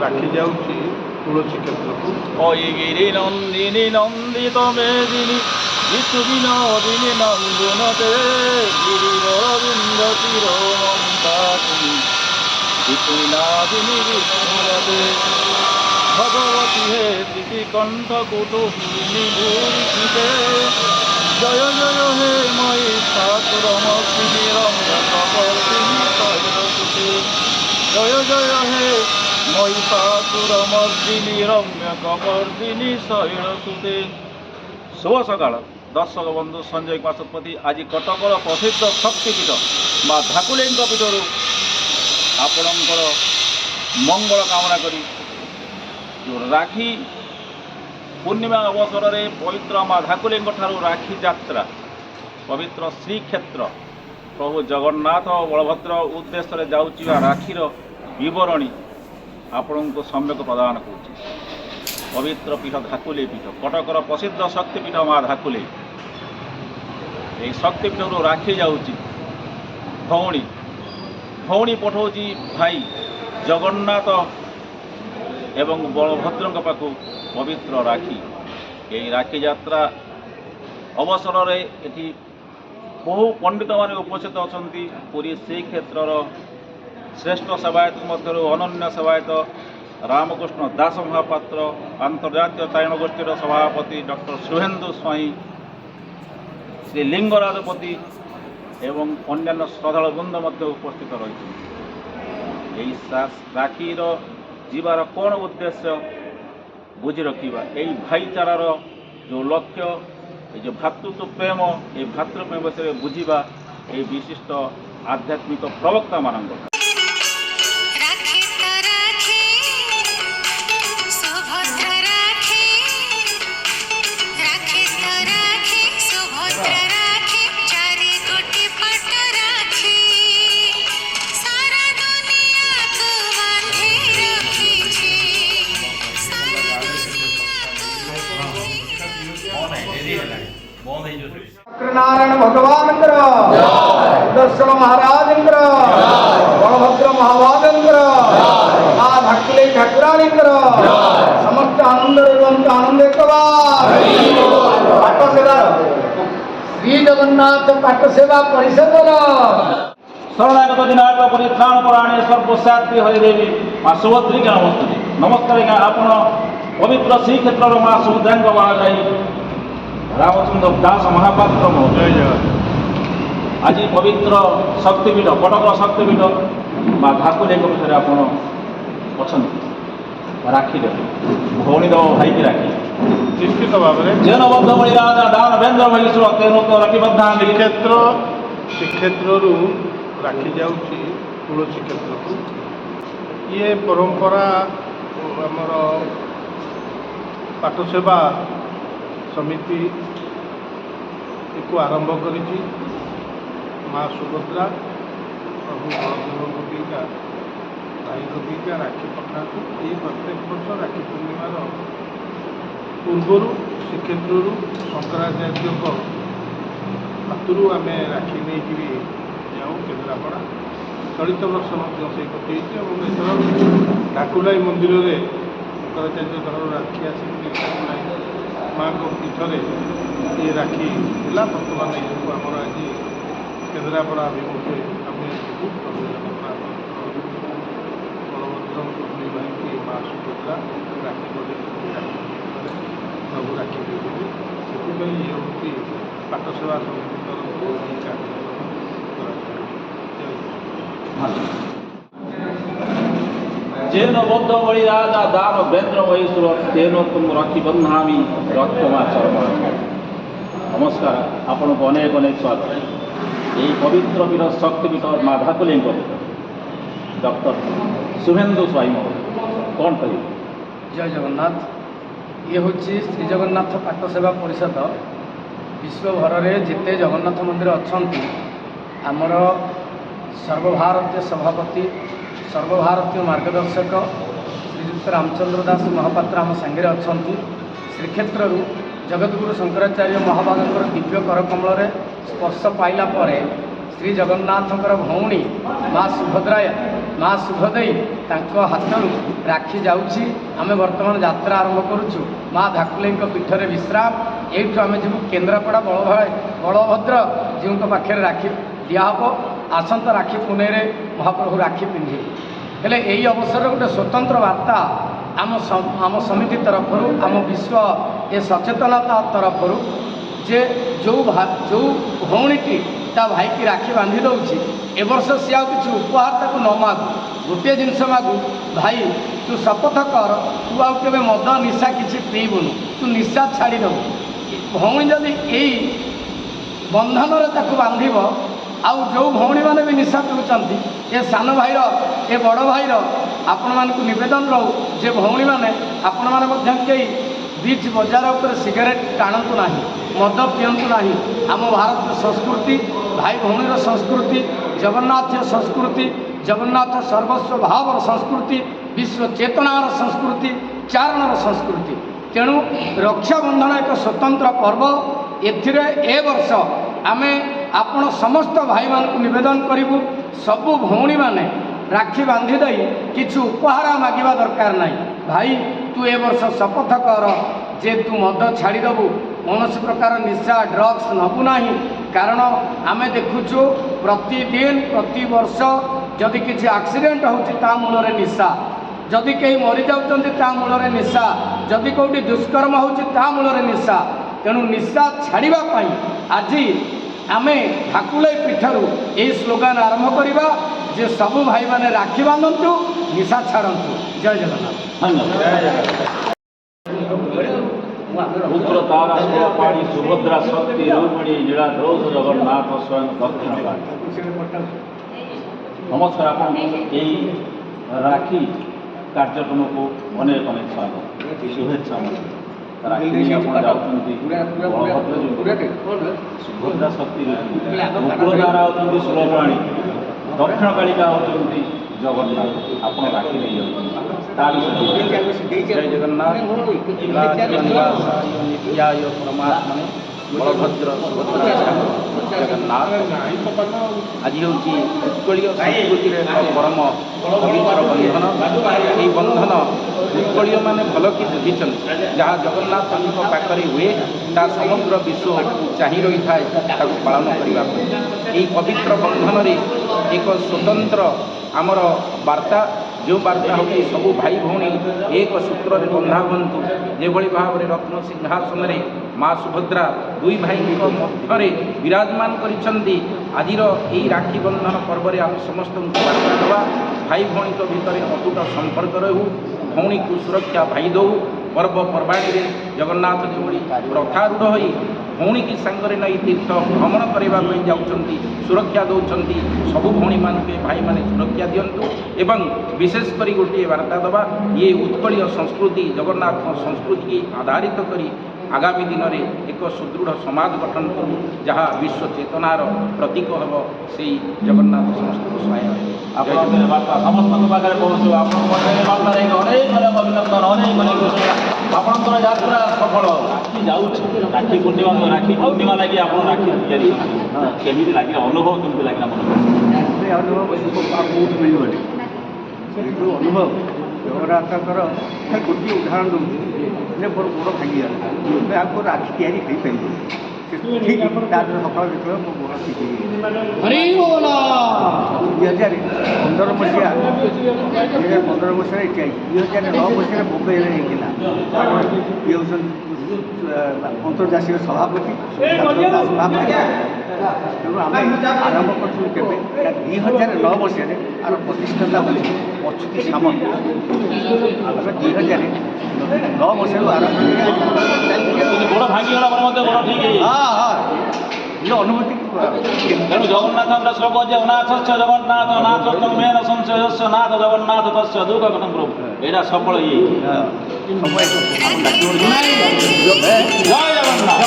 ରାକ୍ଷୀ ଯାଉଛି ତୁଳସୀ କ୍ଷେତ୍ରକୁ। অয়গিরি নন্দিনী নন্দিত মেদিনী ঋতু বিনোদিনী নন্দনতে গিরিবরবিন্দ চিরমন্তাকিনী ঋতুনাদিনী বিষ্ণুরতে ভগবতী হে দিতিকণ্ঠ কুটুম্বিনী ভূরিতে জয় জয় হে মহিষাসুরমর্দিনী রম্যকর্দিনী শৈলসুতে জয় জয় হে মহিষাসুরমর্দিনী রম্যকর্দিনী শৈলসুতে। শুভ সকাল দর্শক বন্ধু, সঞ্জয় কুমার ଶତପଥୀ। ଆଜି କଟକର ପ୍ରସିଦ୍ଧ ଶକ୍ତିପୀଠ ମା ଧାକୁଲେଇଙ୍କ ପୀଠରୁ ଆପଣଙ୍କର ମଙ୍ଗଳ କାମନା କରି ଯେଉଁ ରାକ୍ଷୀ ପୂର୍ଣ୍ଣିମା ଅବସରରେ ପବିତ୍ର ମା ଧାକୁଲେଇଙ୍କ ଠାରୁ ରାକ୍ଷୀ ଯାତ୍ରା ପବିତ୍ର ଶ୍ରୀକ୍ଷେତ୍ର ପ୍ରଭୁ ଜଗନ୍ନାଥ ଓ ବଳଭଦ୍ର ଉଦ୍ଦେଶ୍ୟରେ ଯାଉଥିବା ରାକ୍ଷୀର ବିବରଣୀ ଆପଣଙ୍କୁ ସମ୍ୟକ ପ୍ରଦାନ କରୁଛି। ପବିତ୍ର ପୀଠ ଧାକୁଲେଇ ପୀଠ, କଟକର ପ୍ରସିଦ୍ଧ ଶକ୍ତିପୀଠ ମା ଧାକୁଲେଇ। ଏହି ଶକ୍ତିପୀଠରୁ ରାକ୍ଷୀ ଯାଉଛି ଭଉଣୀ ପଠାଉଛି ଭାଇ ଜଗନ୍ନାଥ ଏବଂ ବଳଭଦ୍ରଙ୍କ ପାଖକୁ ପବିତ୍ର ରାକ୍ଷୀ। ଏହି ରାକ୍ଷୀ ଯାତ୍ରା ଅବସରରେ ଏଠି ବହୁ ପଣ୍ଡିତମାନେ ଉପସ୍ଥିତ ଅଛନ୍ତି। ପୁରୀ ଶ୍ରୀକ୍ଷେତ୍ରର ଶ୍ରେଷ୍ଠ ସେବାୟତ ମଧ୍ୟରୁ ଅନନ୍ୟ ସେବାୟତ ରାମକୃଷ୍ଣ ଦାସ ମହାପାତ୍ର, ଆନ୍ତର୍ଜାତୀୟ ଚାରଣ ଗୋଷ୍ଠୀର ସଭାପତି ଡକ୍ଟର ଶୁଭେନ୍ଦୁ ସ୍ୱାଇଁ, ଶ୍ରୀ ଲିଙ୍ଗରାଜପତି ଏବଂ ଅନ୍ୟାନ୍ୟ ଶ୍ରଦ୍ଧାଳୁ ବୃନ୍ଦ ମଧ୍ୟ ଉପସ୍ଥିତ ରହିଛନ୍ତି। ଏହି ରାକ୍ଷୀର ଯିବାର କ'ଣ ଉଦ୍ଦେଶ୍ୟ ବୁଝି ରଖିବା। ଏହି ଭାଇଚାରାର ଯେଉଁ ଲକ୍ଷ୍ୟ, এই যে ভ্রাতৃত্ব প্রেম, এই ভ্রাতৃপ্রেম বিଷୟରେ ବୁଝିବା এই ବିଶିଷ୍ଟ ଆଧ୍ୟାତ୍ମିକ ପ୍ରବକ୍ତାମାନଙ୍କ। नारायण भगवान सुदर्शन महाराज बलभद्र महाभाग माँ धाकुले ठाकुराणी समस्त आनंद आनंद पाठ सेवा श्री जगन्नाथ पाठ सेवा परिषद शरणागत दिनायक परित्राण परायणे सर्वसात्री हरिदेवी माँ सुभद्री के नमस्ते। नमस्कार आपण पवित्र श्रीक्षेत्र माँ सुभद्रा महाजाई रामचंद्र दास महापात्र महोदय आज पवित्र शक्तिपीठ कटक शक्तिपीठ बा धाकुलेई पीठे आप राखी देवे भौणी दब भाई की राखी निश्चित भाव में जेन बद्ध मणि राजा दान वेन्द्र महिषुर तेन तो राखी बद्धा श्रीक्षेत्र राखी जाऊँगी तुलसी क्षेत्र को। ये परंपरा आमर पाठ सेवा समिति को आरंभ करी माँ सुभद्रा प्रभु बलदेव दीका भाई दीका राखी पठा ये प्रत्येक वर्ष राखी पूर्णिमार पूर्वर श्रीक्षेत्र शंकराचार्य हाथरू आम राखी नहीं जाऊँ केन्द्रापड़ा। चलित वर्ष से कथी ठाकुलाई मंदिर में शंकराचार्य घर राखी आसिक माँ को पीठरे ये राखी है। बर्तमान आमर आज केन्द्रापड़ा अभिमुखे आम बलभद्र दुई भाई की माँ सुभद्रा राखी सब राखी देते से ये हूँ पाठ सेवा समिति तरफ जेन बद्ध मणि राजा दान वेन्द्र महिषुर तेन तुम राखी बंधामी रक्षमा चरमा। नमस्कार, आपण को अनेक अनेक स्वागत। यही पवित्र पीठ शक्तिपीठ माँ धाकुलेई डॉक्टर शुभेन्दु स्वाई कौन कहे। जय जगन्नाथ। ये हूँ श्री जगन्नाथ पाठ सेवा परिषद विश्वभर में जिते जगन्नाथ मंदिर अच्छा आमर सर्वभारतीय सभापति सर्वभारतीय मार्गदर्शक श्रीजुक्त रामचंद्र दास महापात्र आम सांगे अच्छा। श्रीक्षेत्र जगतगुरु शंकराचार्य महाभागर दिव्य करकमल स्पर्श पाइला श्री जगन्नाथ भौणी माँ सुभद्रा ମା ଶୁଭ ଦେଇ ତାଙ୍କ ହାତରୁ ରାକ୍ଷୀ ଯାଉଛି। ଆମେ ବର୍ତ୍ତମାନ ଯାତ୍ରା ଆରମ୍ଭ କରୁଛୁ ମା ଧାକୁଲେଇଙ୍କ ପୀଠରେ ବିଶ୍ରାମ। ଏଇଠୁ ଆମେ ଯିବୁ କେନ୍ଦ୍ରାପଡ଼ା ବଳଭଦ୍ର ଜୀଉଙ୍କ ପାଖରେ ରାକ୍ଷୀ ଦିଆହେବ। ଆସନ୍ତା ରାକ୍ଷୀ ପୂର୍ଣ୍ଣିମାରେ ମହାପ୍ରଭୁ ରାକ୍ଷୀ ପିନ୍ଧିବେ। ହେଲେ ଏହି ଅବସରରେ ଗୋଟେ ସ୍ୱତନ୍ତ୍ର ବାର୍ତ୍ତା ଆମ ସମିତି ତରଫରୁ ଆମ ବିଶ୍ୱ ଏ ସଚେତନତା ତରଫରୁ ଯେ ଯେଉଁ ଭଉଣୀଟି ତା ଭାଇକି ରାକ୍ଷୀ ବାନ୍ଧି ଦେଉଛି ଏ ବର୍ଷ ସିଏ ଆଉ କିଛି ଉପହାର ତାକୁ ନ ମାଗୁ, ଗୋଟିଏ ଜିନିଷ ମାଗୁ, ଭାଇ ତୁ ଶପଥ କର ତୁ ଆଉ କେବେ ମଦ ନିଶା କିଛି ପିଇବୁନୁ, ତୁ ନିଶା ଛାଡ଼ିଦେବୁ। ଭଉଣୀ ଯଦି ଏଇ ବନ୍ଧନରେ ତାକୁ ବାନ୍ଧିବ, ଆଉ ଯେଉଁ ଭଉଣୀମାନେ ବି ନିଶା ପିଉଛନ୍ତି ଏ ସାନ ଭାଇର ଏ ବଡ଼ ଭାଇର ଆପଣମାନଙ୍କୁ ନିବେଦନ ରହୁ ଯେ ଭଉଣୀମାନେ ଆପଣମାନେ ମଧ୍ୟ କେହି ବିଚ୍ ବଜାର ଉପରେ ସିଗାରେଟ୍ ଟାଣନ୍ତୁ ନାହିଁ, ମଦ ପିଅନ୍ତୁ ନାହିଁ। ଆମ ଭାରତୀୟ ସଂସ୍କୃତି, ଭାଇ ଭଉଣୀର ସଂସ୍କୃତି, ଜଗନ୍ନାଥୀୟ ସଂସ୍କୃତି, ଜଗନ୍ନାଥ ସର୍ବସ୍ୱ ଭାବର ସଂସ୍କୃତି, ବିଶ୍ୱ ଚେତନାର ସଂସ୍କୃତି, ଚାରଣର ସଂସ୍କୃତି। ତେଣୁ ରକ୍ଷାବନ୍ଧନ ଏକ ସ୍ୱତନ୍ତ୍ର ପର୍ବ। ଏଥିରେ ଏ ବର୍ଷ ଆମେ ଆପଣ ସମସ୍ତ ଭାଇମାନଙ୍କୁ ନିବେଦନ କରିବୁ, ସବୁ ଭଉଣୀମାନେ ରାକ୍ଷୀ ବାନ୍ଧି ଦେଇ କିଛି ଉପହାର ମାଗିବା ଦରକାର ନାହିଁ। ଭାଇ ତୁ ଏ ବର୍ଷ ଶପଥ କର ଯେ ତୁ ମଦ ଛାଡ଼ିଦେବୁ, କୌଣସି ପ୍ରକାର ନିଶା ଡ୍ରଗ୍ସ ନେବୁ ନାହିଁ। କାରଣ ଆମେ ଦେଖୁଛୁ ପ୍ରତିଦିନ ପ୍ରତିବର୍ଷ ଯଦି କିଛି ଆକ୍ସିଡେଣ୍ଟ ହେଉଛି ତା ମୂଳରେ ନିଶା, ଯଦି କେହି ମରିଯାଉଛନ୍ତି ତା ମୂଳରେ ନିଶା, ଯଦି କେଉଁଠି ଦୁଷ୍କର୍ମ ହେଉଛି ତା ମୂଳରେ ନିଶା। ତେଣୁ ନିଶା ଛାଡ଼ିବା ପାଇଁ ଆଜି ଆମେ ଧାକୁଲେଇ ପୀଠରୁ ଏହି ସ୍ଲୋଗାନ ଆରମ୍ଭ କରିବା ଯେ ସବୁ ଭାଇମାନେ ରାକ୍ଷୀ ବାନ୍ଧନ୍ତୁ, ନିଶା ଛାଡ଼ନ୍ତୁ। ଜୟ ଜଗନ୍ନାଥ। পুত্র তারা পাড়ি সুভদ্রা শক্তি রূপিণী নীলা দ্রৌধ জগন্নাথ স্বয়ং দক্ষিণ পাড়ি। নমস্কার, আপনার এই রাখি কার্যক্রমକୁ অনেক অনেক স্বাগত, শুভেচ্ছা। রাখি নিয়ে আপনারা যাচ্ছেন সুভদ্রা শক্তি মুকুଳ দ্ୱାରା ହେଉଛନ୍ତି ସୁରପ୍ରାଣୀ, ଦକ୍ଷିଣ କାଳିକା ହେଉଛନ୍ତି ଜଗନ୍ନାଥ। ଆପଣ ରାକ୍ଷୀ ନେଇଯାଉଛନ୍ତି ତା ବିଷୟରେ ଜୟ ଜଗନ୍ନାଥ। ନିତ୍ୟାୟ ପରମାତ୍ମନେ ବଳଭଦ୍ର ସୁଭଦ୍ରା ଜଗନ୍ନାଥ। ଆଜି ହେଉଛି ଉତ୍କଳୀୟ ସଂସ୍କୃତିର ଏକ ପରମ ପବିତ୍ର ବନ୍ଧନ। ଏହି ବନ୍ଧନ ଉତ୍କଳୀୟମାନେ ଭଲ କି ବୁଝିଛନ୍ତି। ଯାହା ଜଗନ୍ନାଥଙ୍କ ପାଖରେ ହୁଏ ତା ସମଗ୍ର ବିଶ୍ୱ ଚାହିଁ ରହିଥାଏ ତାକୁ ପାଳନ କରିବା ପାଇଁ। ଏହି ପବିତ୍ର ବନ୍ଧନରେ ଏକ ସ୍ୱତନ୍ତ୍ର ଆମର ବାର୍ତ୍ତା, ଯେଉଁ ବାର୍ତ୍ତା ହେଉଛି ସବୁ ଭାଇ ଭଉଣୀ ଏକ ସୂତ୍ରରେ ବନ୍ଧା ହୁଅନ୍ତୁ। ଯେଭଳି ଭାବରେ ରତ୍ନ ସିଂହାସନରେ ମା ସୁଭଦ୍ରା ଦୁଇ ଭାଇଙ୍କ ମଧ୍ୟରେ ବିରାଜମାନ କରିଛନ୍ତି, ଆଜିର ଏହି ରାକ୍ଷୀ ବନ୍ଧନ ପର୍ବରେ ଆମେ ସମସ୍ତଙ୍କୁ ବାର୍ତ୍ତା ଦେବା, ଭାଇ ଭଉଣୀଙ୍କ ଭିତରେ ଅତୁଟ ସମ୍ପର୍କ ରହୁ, ଭଉଣୀକୁ ସୁରକ୍ଷା ଭାଇ ଦେଉ। ପର୍ବପର୍ବାଣୀରେ ଜଗନ୍ନାଥ ଯେଭଳି ରଥାରୂଢ଼ ହୋଇ ଭଉଣୀକି ସାଙ୍ଗରେ ନେଇ ତୀର୍ଥ ଭ୍ରମଣ କରିବା ପାଇଁ ଯାଉଛନ୍ତି, ସୁରକ୍ଷା ଦେଉଛନ୍ତି। ସବୁ ଭଉଣୀମାନଙ୍କୁ ଭାଇମାନେ ସୁରକ୍ଷା ଦିଅନ୍ତୁ। ଏବଂ ବିଶେଷ କରି ଗୋଟିଏ ବାର୍ତ୍ତା ଦେବା, ଇଏ ଉତ୍କଳୀୟ ସଂସ୍କୃତି ଜଗନ୍ନାଥ ସଂସ୍କୃତିକି ଆଧାରିତ କରି ଆଗାମୀ ଦିନରେ ଏକ ସୁଦୃଢ଼ ସମାଜ ଗଠନ କରୁ, ଯାହା ବିଶ୍ୱ ଚେତନାର ପ୍ରତୀକ ହେବ। ସେଇ ଜଗନ୍ନାଥ ସମସ୍ତଙ୍କୁ ସହାୟ ହେବେ। ଆପଣଙ୍କ ବାର୍ତ୍ତା ସମସ୍ତଙ୍କ ପାଖରେ ପହଞ୍ଚୁ। ଆପଣଙ୍କ ବାର୍ତ୍ତାରେ ଅନେକ ଅନେକ ଅଭିନନ୍ଦନ, ଅନେକ ଅନେକ ଆପଣଙ୍କର ଯାତ୍ରା ସଫଳ। ରାକ୍ଷୀ ଯାଉଛି, ରାକ୍ଷୀ ପୂର୍ଣ୍ଣିମା ଲାଗି ଆପଣ ରାକ୍ଷୀ ତିଆରି କେମିତି ଲାଗିଲା, ଅନୁଭବ କେମିତି ଲାଗିଲା? ଅନୁଭବ ବହୁତ ମିଳିବନି। ସେ ଯେଉଁ ଅନୁଭବ ଜଗନ୍ନାଥଙ୍କର ଗୋଟିଏ ଉଦାହରଣ ଦେଉଛି ଯେ ମୋର ଗୋଡ଼ ଭାଙ୍ଗିଗଲା, ଏବେ ଆଉ ମୋର ରାକ୍ଷୀ ତିଆରି ହେଇପାରିବ। ଠିକ୍ ତାର ସକାଳ ଦେଖିବ ମୋ ଗୋଡ଼ ଠିକ୍ ହେଇଗଲା। 2015 ମସିହାରେ ଏଠି ଆଇଛି। 2009 ମସିହାରେ ମୁମ୍ବାଇରେ ହେଇଥିଲା। ଇଏ ହେଉଛନ୍ତି ଅନ୍ତର୍ଜାତୀୟ ସଭାପତି। ତେଣୁ ଆମେ ଆରମ୍ଭ କରିଥିଲୁ କେବେ 2009 ମସିହାରେ ଆର ପ୍ରତିଷ୍ଠାତା ବୋଲି ଅଚ୍ୟୁତ ସାମନ୍ତ। ଆମେ 2009 ମସିହାରୁ ଆରମ୍ଭ ଗୋଡ଼ ଭାଙ୍ଗିଗଲା ପରେ ମଧ୍ୟ ଗୋଡ଼ ଠିକ୍ ଇଏ ଅନୁଭୂତି। ତେଣୁ ଜଗନ୍ନାଥଙ୍କର ଶ୍ଲୋକ ଅଛି, ଅନାଥସ୍ୟ ଜଗନ୍ନାଥ ନାଥ ମେନ ସଂଶୟସ୍ୟ ନାଥ ଜଗନ୍ନାଥ ତସ୍ୟ ଦୁଃଖ କଥଂ ପ୍ରଭୁ। ଏଇଟା ସଫଳ ଇଏ। ଜୟ ଜଗନ୍ନାଥ।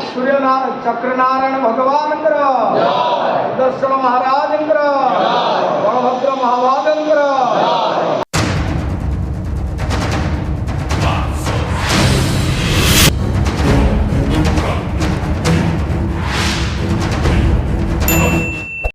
ସୂର୍ଯ୍ୟ ଚକ୍ରନାରାୟଣ ଭଗବାନଙ୍କର ସୁଦର୍ଶନ ମହାରାଜଙ୍କର